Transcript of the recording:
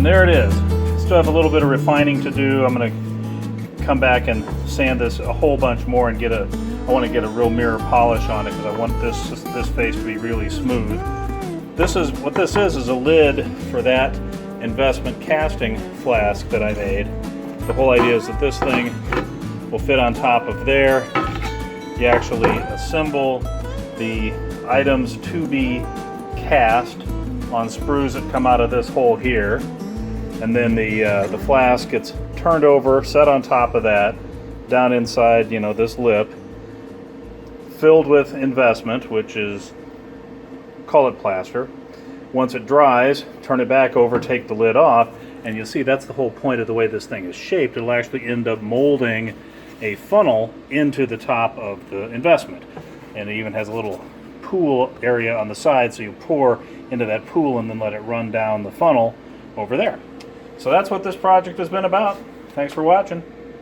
And there it is. Still have a little bit of refining to do. I'm going to come back and sand this a whole bunch more and I want to get a real mirror polish on it because I want this face to be really smooth. What this is a lid for that investment casting flask that I made. The whole idea is that this thing will fit on top of there. You actually assemble the items to be cast on sprues that come out of this hole here, and then the flask gets turned over, set on top of that, down inside, you know, this lip, filled with investment, which is, call it plaster. Once it dries, turn it back over, take the lid off, and you'll see that's the whole point of the way this thing is shaped. It'll actually end up molding a funnel into the top of the investment. And it even has a little pool area on the side, so you pour into that pool and then let it run down the funnel over there. So that's what this project has been about. Thanks for watching.